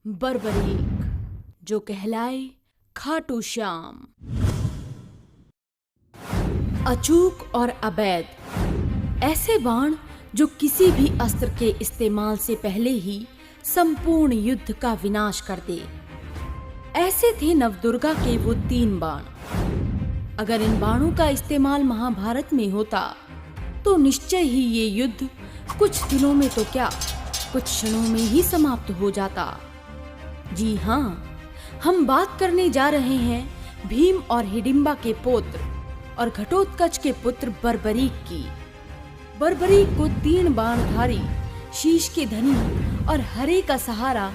बर्बरीक, जो कहलाए खाटू श्याम। अचूक और अवैध, ऐसे बाण जो किसी भी अस्त्र के इस्तेमाल से पहले ही संपूर्ण युद्ध का विनाश कर दे। ऐसे थे नवदुर्गा के वो 3 बाण। अगर इन बाणों का इस्तेमाल महाभारत में होता तो निश्चय ही ये युद्ध कुछ दिनों में तो क्या, कुछ क्षणों में ही समाप्त हो जाता। जी हाँ, हम बात करने जा रहे हैं भीम और हिडिंबा के पौत्र और घटोत्कच के पुत्र बर्बरीक की। बर्बरीक को 3 बाणधारी, शीश के धनी और हरे का सहारा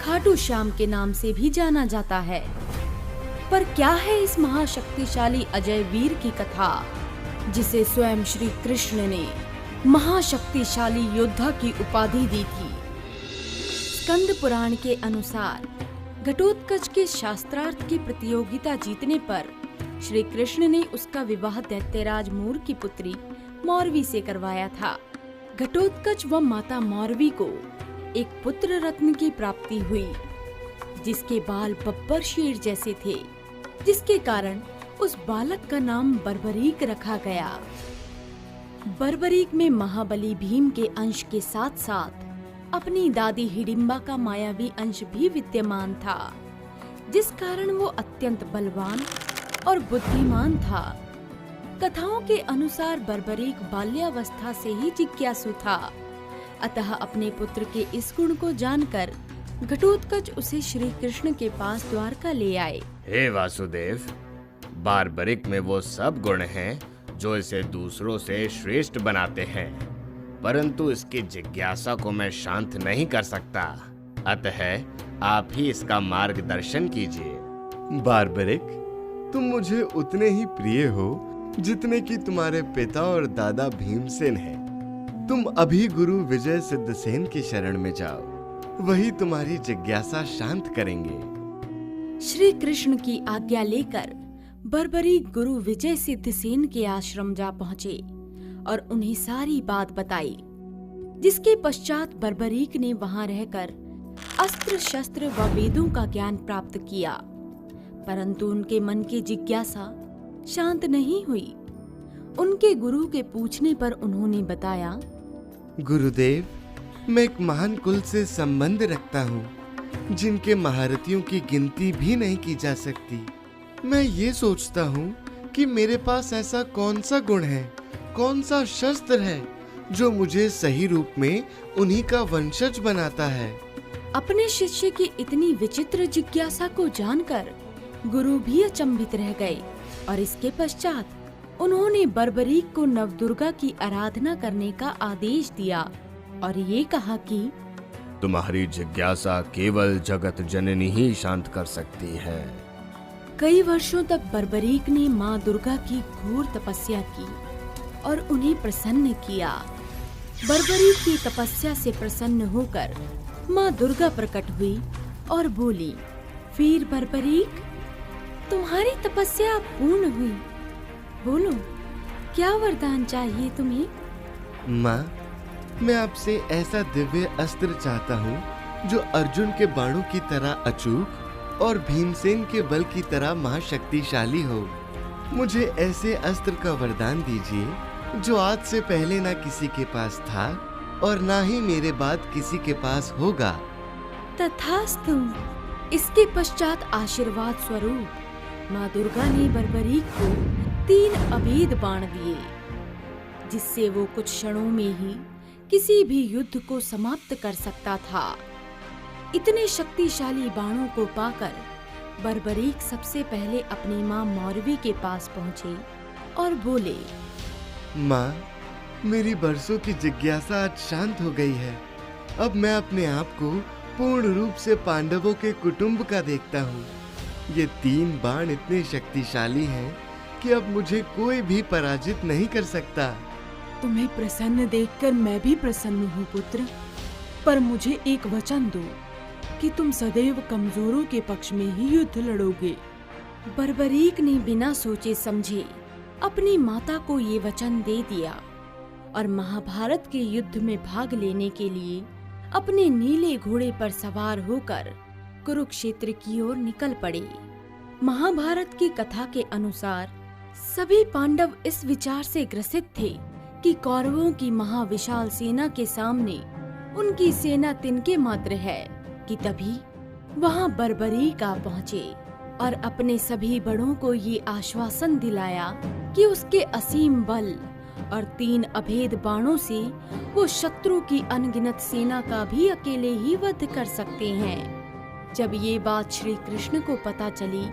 खाटू श्याम के नाम से भी जाना जाता है। पर क्या है इस महाशक्तिशाली अजय वीर की कथा, जिसे स्वयं श्री कृष्ण ने महाशक्तिशाली योद्धा की उपाधि दी थी। स्कंद पुराण के अनुसार घटोत्कच के शास्त्रार्थ की प्रतियोगिता जीतने पर श्री कृष्ण ने उसका विवाह दैत्यराज मूर की पुत्री मौरवी से करवाया था। घटोत्कच व माता मौरवी को एक पुत्र रत्न की प्राप्ति हुई, जिसके बाल बब्बर शेर जैसे थे, जिसके कारण उस बालक का नाम बर्बरीक रखा गया। बर्बरीक में महाबली भीम के अंश के साथ साथ अपनी दादी हिडिंबा का मायावी अंश भी विद्यमान था, जिस कारण वो अत्यंत बलवान और बुद्धिमान था। कथाओं के अनुसार बर्बरीक बाल्यावस्था से ही जिज्ञासु था, अतः अपने पुत्र के इस गुण को जानकर घटोत्कच उसे श्री कृष्ण के पास द्वारका ले आए। हे वासुदेव, बर्बरीक में वो सब गुण हैं जो इसे दूसरों से श्रेष्ठ बनाते हैं, परंतु इसकी जिज्ञासा को मैं शांत नहीं कर सकता, अतः आप ही इसका मार्गदर्शन कीजिए। बर्बरीक, तुम मुझे उतने ही प्रिय हो जितने कि तुम्हारे पिता और दादा भीमसेन हैं। तुम अभी गुरु विजय सिद्धसेन की शरण में जाओ, वही तुम्हारी जिज्ञासा शांत करेंगे। श्री कृष्ण की आज्ञा लेकर बर्बरीक गुरु विजय सिद्धसेन के आश्रम जा पहुँचे और उन्हें सारी बात बताई, जिसके पश्चात बर्बरीक ने वहां रहकर अस्त्र शस्त्र व वेदों का ज्ञान प्राप्त किया, परंतु उनके मन की जिज्ञासा शांत नहीं हुई। उनके गुरु के पूछने पर उन्होंने बताया, गुरुदेव, मैं एक महान कुल से संबंध रखता हूँ, जिनके महारथियों की गिनती भी नहीं की जा सकती। मैं ये सोचता हूँ कि मेरे पास ऐसा कौन सा गुण है, कौन सा शस्त्र है जो मुझे सही रूप में उन्हीं का वंशज बनाता है। अपने शिष्य की इतनी विचित्र जिज्ञासा को जानकर गुरु भी अचंभित रह गए और इसके पश्चात उन्होंने बर्बरीक को नवदुर्गा की आराधना करने का आदेश दिया और ये कहा कि तुम्हारी जिज्ञासा केवल जगत जननी ही शांत कर सकती है। कई वर्षों तक बर्बरीक ने माँ दुर्गा की घोर तपस्या की और उन्हें प्रसन्न किया। बर्बरीक की तपस्या से प्रसन्न होकर माँ दुर्गा प्रकट हुई और बोली, वीर बर्बरीक, तुम्हारी तपस्या पूर्ण हुई। बोलो, क्या वरदान चाहिए तुम्हें? माँ, मैं आपसे ऐसा दिव्य अस्त्र चाहता हूँ जो अर्जुन के बाणों की तरह अचूक और भीमसेन के बल की तरह महाशक्तिशाली हो। मुझे ऐसे अस्त्र का वरदान दीजिए जो आज से पहले ना किसी के पास था और ना ही मेरे बाद किसी के पास होगा। तथास्तु। इसके पश्चात आशीर्वाद स्वरूप माँ दुर्गा ने बर्बरीक को 3 अभेद बाण दिए, जिससे वो कुछ क्षणों में ही किसी भी युद्ध को समाप्त कर सकता था। इतने शक्तिशाली बाणों को पाकर बर्बरीक सबसे पहले अपनी माँ मौरवी के पास पहुँचे और बोले, माँ, मेरी बरसों की जिज्ञासा आज शांत हो गई है। अब मैं अपने आप को पूर्ण रूप से पांडवों के कुटुंब का देखता हूँ। ये 3 बाण इतने शक्तिशाली हैं कि अब मुझे कोई भी पराजित नहीं कर सकता। तुम्हें प्रसन्न देखकर मैं भी प्रसन्न हूँ पुत्र, पर मुझे एक वचन दो कि तुम सदैव कमजोरों के पक्ष में ही युद्ध लड़ोगे। बर्बरीक ने बिना सोचे समझे अपनी माता को ये वचन दे दिया और महाभारत के युद्ध में भाग लेने के लिए अपने नीले घोड़े पर सवार होकर कुरुक्षेत्र की ओर निकल पड़े। महाभारत की कथा के अनुसार सभी पांडव इस विचार से ग्रसित थे कि कौरवों की महाविशाल सेना के सामने उनकी सेना तिनके मात्र है कि तभी वहां बर्बरीक आ पहुँचे और अपने सभी बड़ों को ये आश्वासन दिलाया कि उसके असीम बल और 3 अभेद बाणों से वो शत्रु की अनगिनत सेना का भी अकेले ही वध कर सकते हैं। जब ये बात श्री कृष्ण को पता चली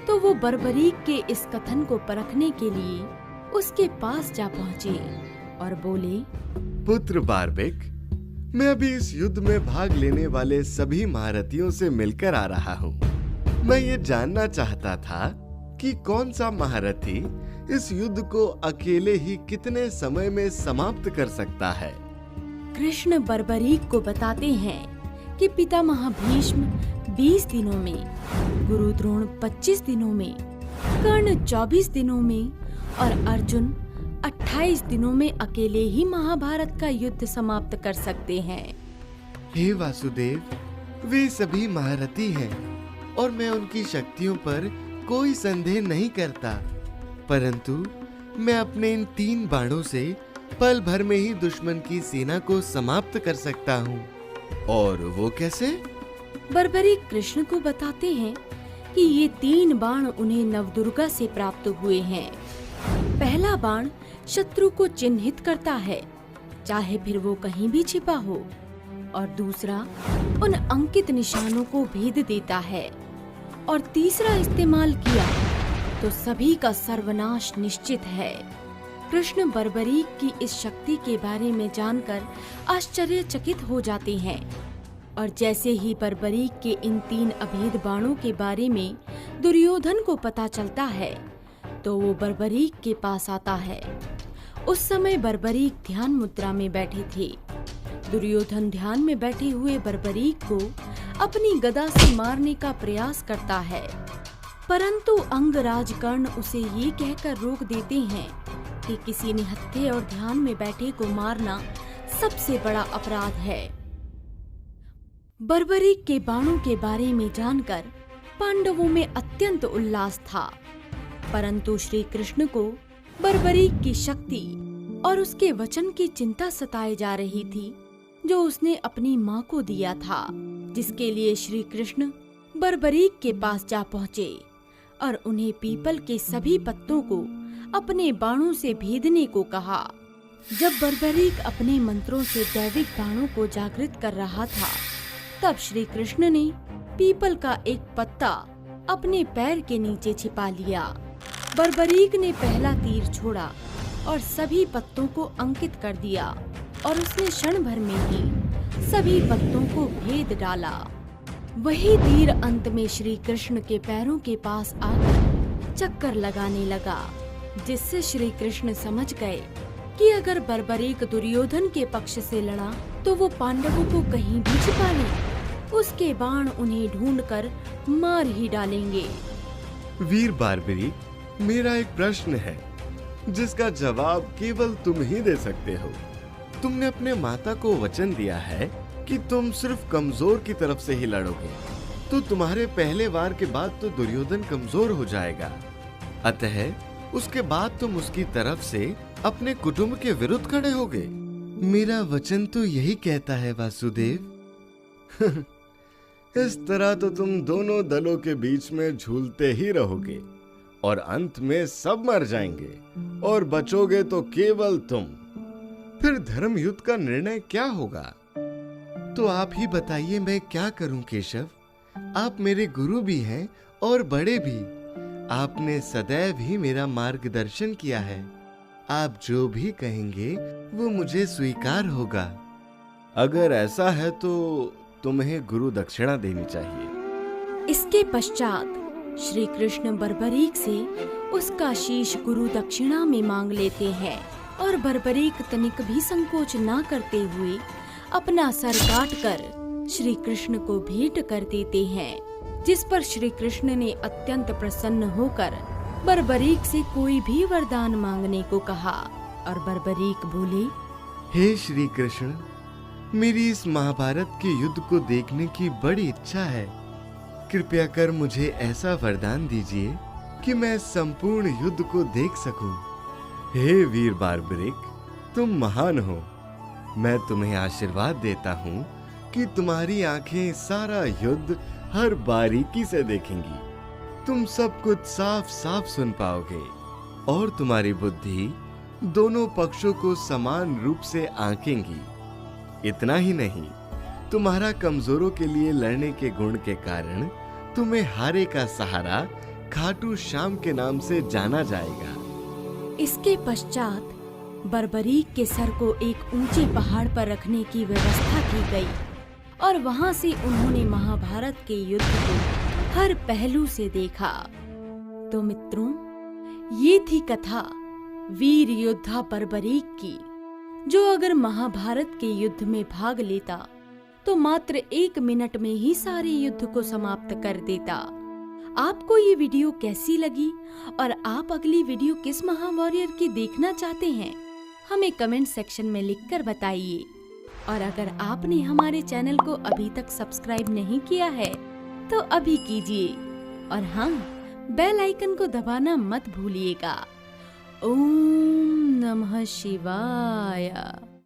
तो वो बर्बरीक के इस कथन को परखने के लिए उसके पास जा पहुँचे और बोले, पुत्र बार्बिक, मैं अभी इस युद्ध में भाग लेने वाले सभी महारथियों से मिलकर आ रहा हूँ। मैं ये जानना चाहता था कि कौन सा महारथी इस युद्ध को अकेले ही कितने समय में समाप्त कर सकता है। कृष्ण बर्बरीक को बताते हैं कि पितामह भीष्म 20 दिनों में, गुरु द्रोण 25 दिनों में, कर्ण 24 दिनों में और अर्जुन 28 दिनों में अकेले ही महाभारत का युद्ध समाप्त कर सकते हैं। हे वासुदेव, वे सभी महारथी हैं और मैं उनकी शक्तियों पर कोई संदेह नहीं करता, परंतु मैं अपने इन 3 बाणों से पल भर में ही दुश्मन की सेना को समाप्त कर सकता हूँ। और वो कैसे? बर्बरीक कृष्ण को बताते हैं कि ये 3 बाण उन्हें नवदुर्गा से प्राप्त हुए हैं। पहला बाण शत्रु को चिन्हित करता है, चाहे फिर वो कहीं भी छिपा हो, और दूसरा उन अंकित निशानों को भेद देता है, और तीसरा इस्तेमाल किया तो सभी का सर्वनाश निश्चित है। कृष्ण बर्बरीक की इस शक्ति के बारे में जानकर आश्चर्यचकित हो जाते हैं, और जैसे ही बर्बरीक के इन 3 अभेद बाणों के बारे में दुर्योधन को पता चलता है तो वो बर्बरीक के पास आता है। उस समय बर्बरीक ध्यान मुद्रा में बैठे थे। दुर्योधन ध्यान में बैठे हुए बर्बरीक को अपनी गदा से मारने का प्रयास करता है, परंतु अंगराज कर्ण उसे ये कहकर रोक देते हैं कि किसी निहत्थे और ध्यान में बैठे को मारना सबसे बड़ा अपराध है। बर्बरीक के बाणों के बारे में जानकर पांडवों में अत्यंत उल्लास था, परंतु श्री कृष्ण को बर्बरीक की शक्ति और उसके वचन की चिंता सताए जा रही थी जो उसने अपनी माँ को दिया था, जिसके लिए श्री कृष्ण बर्बरीक के पास जा पहुँचे और उन्हें पीपल के सभी पत्तों को अपने बाणों से भेदने को कहा। जब बर्बरीक अपने मंत्रों से दैविक बाणों को जागृत कर रहा था, तब श्री कृष्ण ने पीपल का एक पत्ता अपने पैर के नीचे छिपा लिया। बर्बरीक ने पहला तीर छोड़ा और सभी पत्तों को अंकित कर दिया, और उसने क्षण भर में ही सभी पत्तों को भेद डाला। वही तीर अंत में श्री कृष्ण के पैरों के पास आकर चक्कर लगाने लगा, जिससे श्री कृष्ण समझ गए कि अगर बर्बरीक दुर्योधन के पक्ष से लड़ा तो वो पांडवों को कहीं भी छिपा ले, उसके बाण उन्हें ढूंढकर मार ही डालेंगे। वीर बर्बरीक, मेरा एक प्रश्न है जिसका जवाब केवल तुम ही दे सकते हो। तुमने अपने माता को वचन दिया है कि तुम सिर्फ कमजोर की तरफ से ही लड़ोगे, तो तुम्हारे पहले वार के बाद तो दुर्योधन कमजोर हो जाएगा, अतः उसके बाद तुम उसकी तरफ से अपने कुटुंब के विरुद्ध खड़े होगे। मेरा वचन तो यही कहता है वासुदेव। इस तरह तो तुम दोनों दलों के बीच में झूलते ही रहोगे और अंत में सब मर जाएंगे और बचोगे तो केवल तुम। फिर धर्म युद्ध का निर्णय क्या होगा? तो आप ही बताइए, मैं क्या करूं केशव? आप मेरे गुरु भी हैं और बड़े भी। आपने सदैव ही मेरा मार्गदर्शन किया है। आप जो भी कहेंगे वो मुझे स्वीकार होगा। अगर ऐसा है तो तुम्हें गुरु दक्षिणा देनी चाहिए। इसके पश्चात श्री कृष्ण बर्बरीक से उसका शीश गुरु दक्षिणा में मांग लेते हैं, और बर्बरीक तनिक भी संकोच ना करते हुए अपना सर काटकर श्री कृष्ण को भेंट कर देते हैं, जिस पर श्री कृष्ण ने अत्यंत प्रसन्न होकर बर्बरीक से कोई भी वरदान मांगने को कहा। और बर्बरीक बोले, हे श्री कृष्ण, मेरी इस महाभारत के युद्ध को देखने की बड़ी इच्छा है। कृपया कर मुझे ऐसा वरदान दीजिए कि मैं संपूर्ण युद्ध को देख सकूं। हे वीर बार्बरिक, तुम महान हो। मैं तुम्हें आशीर्वाद देता हूं कि तुम्हारी आंखें सारा युद्ध हर बारीकी से देखेंगी। तुम सब कुछ साफ साफ सुन पाओगे और तुम्हारी बुद्धि दोनों पक्षों को समान रूप से आंकेंगी। इतना ही नहीं, तुम्हारा कमजोरों के लिए लड़ने के गुण के कारण तुम्हें हारे का सहारा खाटू श्याम के नाम से जाना जाएगा। इसके पश्चात बर्बरीक के सर को एक ऊंचे पहाड़ पर रखने की व्यवस्था की गई और वहां से उन्होंने महाभारत के युद्ध को हर पहलू से देखा। तो मित्रों, ये थी कथा वीर योद्धा बर्बरीक की, जो अगर महाभारत के युद्ध में भाग लेता तो मात्र 1 मिनट में ही सारे युद्ध को समाप्त कर देता। आपको ये वीडियो कैसी लगी और आप अगली वीडियो किस महावॉरियर की देखना चाहते हैं, हमें कमेंट सेक्शन में लिखकर बताइए। और अगर आपने हमारे चैनल को अभी तक सब्सक्राइब नहीं किया है तो अभी कीजिए और हाँ, बेल आइकन को दबाना मत भूलिएगा। ओम नमः शिवाय।